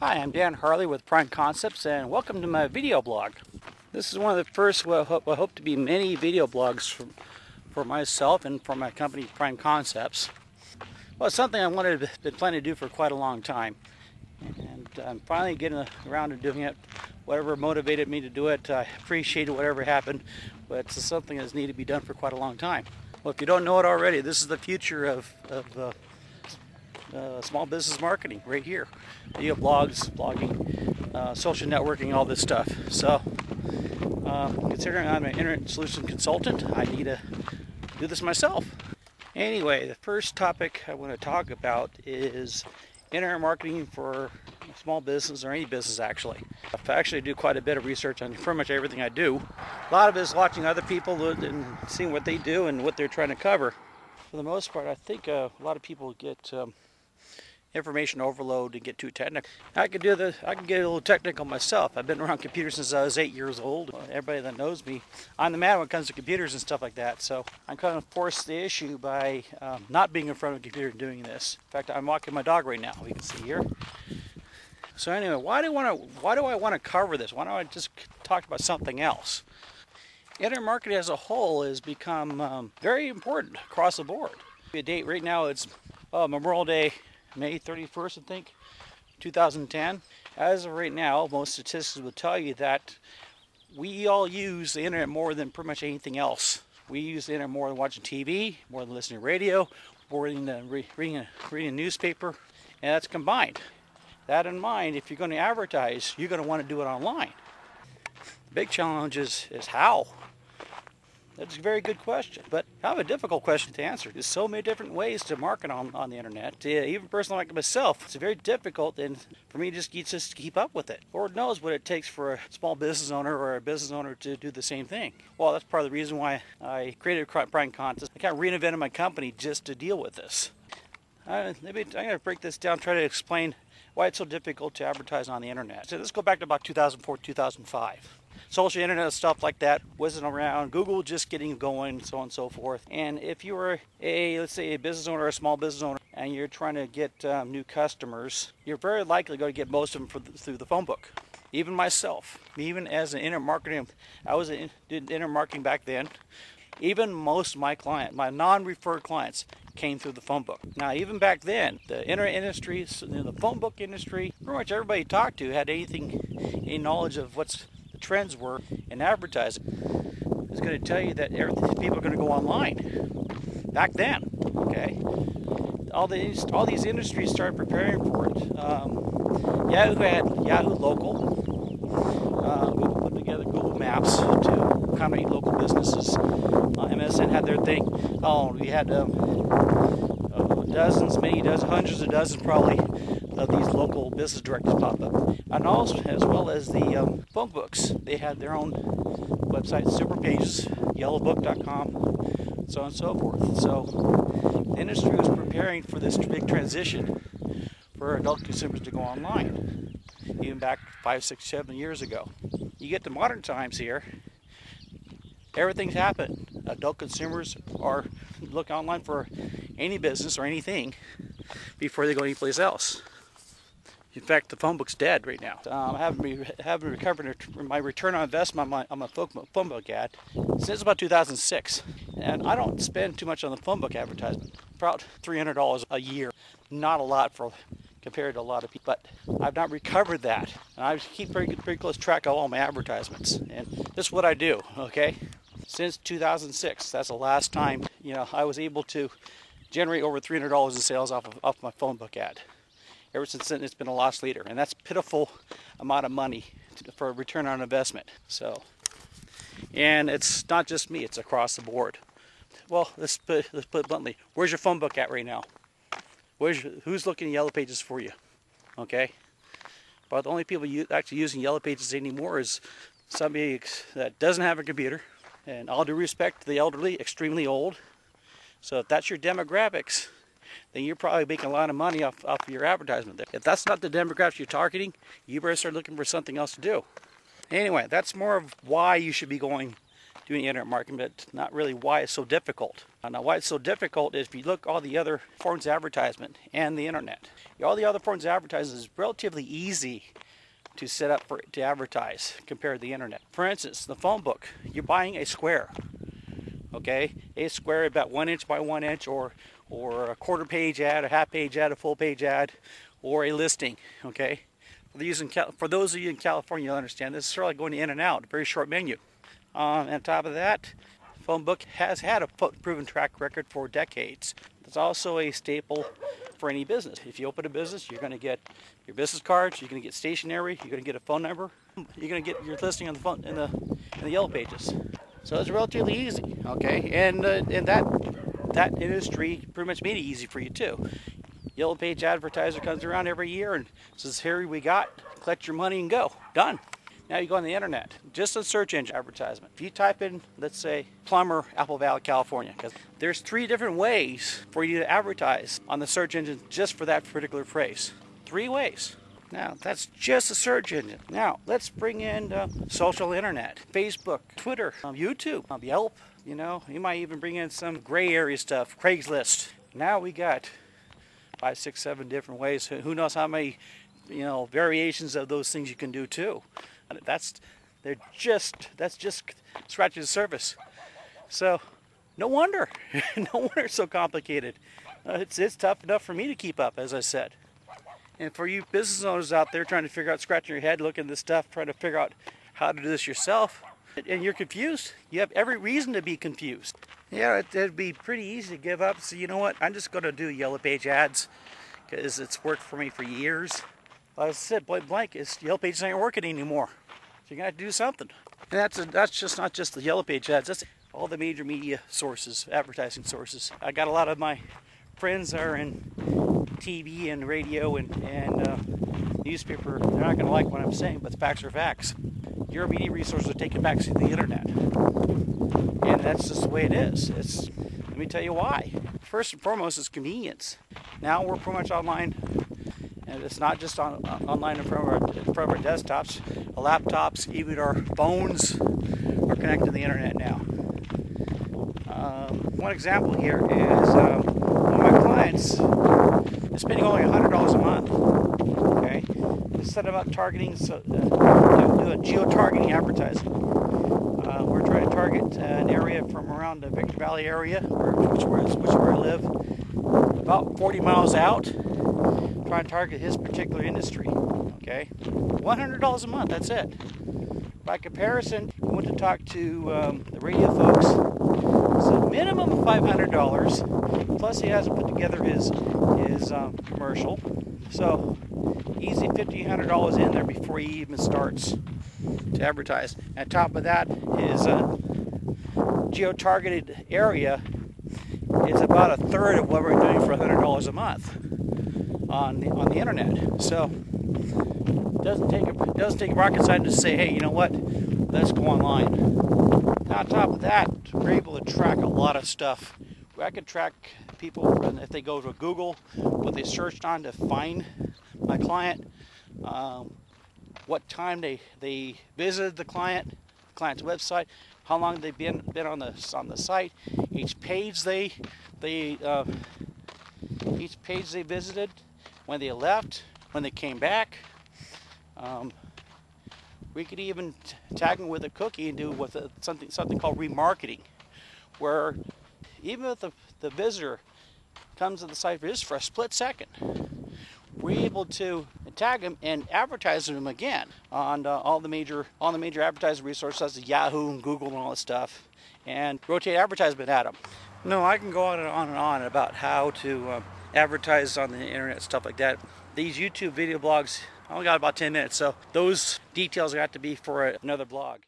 Hi, I'm Dan Harley with Prime Concepts, and welcome to my video blog. This is one of the first, what I hope to be many video blogs for myself and for my company, Prime Concepts. Well, it's something I been planning to do for quite a long time, and I'm finally getting around to doing it. Whatever motivated me to do it, I appreciate whatever happened, but it's something that's needed to be done for quite a long time. Well, if you don't know it already, this is the future of small business marketing right here. Video blogs, blogging, social networking, all this stuff. So considering I'm an internet solution consultant, I need to do this myself. Anyway, the first topic I want to talk about is internet marketing for small business, or any business actually. I actually do quite a bit of research on pretty much everything I do. A lot of it is watching other people and seeing what they do and what they're trying to cover. For the most part, I think a lot of people get information overload and get too technical. I can get a little technical myself. I've been around computers since I was 8 years old. Everybody that knows me, I'm the man when it comes to computers and stuff like that. So I'm kind of forced the issue by not being in front of a computer and doing this. In fact, I'm walking my dog right now. You can see here. So anyway, why do I want to cover this? Why don't I just talk about something else? Internet marketing as a whole has become very important across the board. The date right now, it's Memorial Day, May 31st, I think, 2010. As of right now, most statistics will tell you that we all use the internet more than pretty much anything else. We use the internet more than watching TV, more than listening to radio, more than reading a newspaper, and that's combined. That in mind, if you're going to advertise, you're going to want to do it online. The big challenge is how. That's a very good question, but kind of a difficult question to answer. There's so many different ways to market on the internet. Even a person like myself, it's very difficult and for me just to keep up with it. Lord knows what it takes for a small business owner or a business owner to do the same thing. Well, that's part of the reason why I created Prime Concepts. I kind of reinvented my company just to deal with this. I'm going to break this down, try to explain why it's so difficult to advertise on the internet. So let's go back to about 2004, 2005. Social internet stuff like that wasn't around. Google just getting going, so on and so forth. And if you were let's say a business owner or a small business owner, and you're trying to get new customers, you're very likely going to get most of them through the phone book. Even myself, even as an internet marketing, I was did internet marketing back then. Even most of my clients, my non-referred clients, came through the phone book. Now, even back then, the internet industry, the phone book industry, pretty much everybody you talked to had any knowledge of what's trends were in advertising. It's going to tell you that people are going to go online. Back then, okay, all these industries started preparing for it. Yahoo had Yahoo Local. Google put together Google Maps to accommodate local businesses. MSN had their thing. We had hundreds of dozens probably of these local business directories pop up, and also as well as the phone books. They had their own websites, super pages, yellowbook.com, so on and so forth. So the industry was preparing for this big transition for adult consumers to go online, even back 5, 6, 7 years ago. You get to modern times here, everything's happened. Adult consumers are looking online for any business or anything before they go anyplace else. In fact, the phone book's dead right now. I haven't recovered my return on investment on my phone book ad since about 2006. And I don't spend too much on the phone book advertisement. About $300 a year. Not a lot compared to a lot of people, but I've not recovered that. And I keep pretty close track of all my advertisements. And this is what I do, okay? Since 2006, that's the last time I was able to generate over $300 in sales off my phone book ad. Ever since then, it's been a loss leader, and that's a pitiful amount of money for a return on investment. So, and it's not just me; it's across the board. Well, let's put it bluntly. Where's your phone book at right now? Who's looking at Yellow Pages for you? Okay, but the only people actually using Yellow Pages anymore is somebody that doesn't have a computer. And all due respect to the elderly, extremely old. So if that's your demographics, then you're probably making a lot of money off of your advertisement there. If that's not the demographics you're targeting, you better start looking for something else to do. Anyway, that's more of why you should be going doing internet marketing, but not really why it's so difficult. Now, why it's so difficult is if you look at all the other forms of advertisement and the internet. All the other forms of advertising is relatively easy to set up to advertise compared to the internet. For instance, the phone book, you're buying a square. Okay, a square about 1 inch by 1 inch, or a quarter page ad, a half page ad, a full page ad, or a listing. Okay, for those of you in California, you'll understand this is sort of like going in and out, a very short menu. And on top of that, phone book has had a proven track record for decades. It's also a staple for any business. If you open a business, you're going to get your business cards, you're going to get stationery, you're going to get a phone number, you're going to get your listing on the phone in the yellow pages. So it's relatively easy, okay? And that industry pretty much made it easy for you too. Yellow page advertiser comes around every year and says, "Here we got, collect your money and go." Done. Now you go on the internet, just a search engine advertisement. If you type in, let's say, plumber, Apple Valley, California, because there's 3 different ways for you to advertise on the search engine just for that particular phrase. 3 ways. Now, that's just a search engine. Now, let's bring in social internet, Facebook, Twitter, YouTube, Yelp, you might even bring in some gray area stuff, Craigslist. Now we got 5, 6, 7 different ways. Who knows how many, variations of those things you can do too. That's just scratching the surface. So, no wonder it's so complicated. It's tough enough for me to keep up, as I said. And for you business owners out there trying to figure out, scratching your head, looking at this stuff, trying to figure out how to do this yourself, and you're confused, you have every reason to be confused. Yeah, it'd be pretty easy to give up. So you know what? I'm just going to do yellow page ads because it's worked for me for years. Like I said, point blank, yellow pages ain't working anymore. So you're going to have to do something. And that's just not just the yellow page ads. That's all the major media sources, advertising sources. I got a lot of my friends are in TV and radio and newspaper. They're not going to like what I'm saying, but the facts are facts. Your media resources are taken back to the internet. And that's just the way it is. Let me tell you why. First and foremost is convenience. Now we're pretty much online, and it's not just online in front of our desktops, our laptops, even our phones are connected to the internet now. One example here is one of my clients is spending only $100 a month. Okay, instead of targeting, do a geo-targeting advertising. We're trying to target an area from around the Victor Valley area, which is where I live, about 40 miles out. Trying to target his particular industry. Okay, $100 a month. That's it. By comparison, I went to talk to the radio folks. It's a minimum of $500. Plus, he hasn't put together his commercial. So, easy $1,500 in there before he even starts to advertise. On top of that, his geo-targeted area is about a third of what we're doing for $100 a month on the internet. So, it doesn't take rocket science to say, hey, you know what? Let's go online. Now, on top of that, we're able to track a lot of stuff. I can track people, and if they go to Google, what they searched on to find my client, what time they visited the client's website, how long they've been on the site, each page they visited, when they left, when they came back. We could even tag them with a cookie and do something called remarketing, where even if the visitor comes to the site for a split second, we're able to tag them and advertise them again on all the major advertising resources such as Yahoo and Google and all this stuff, and rotate advertisement at them. No, I can go on and on about how to advertise on the internet, stuff like that. These YouTube video blogs, I only got about 10 minutes, so those details got to be for another blog.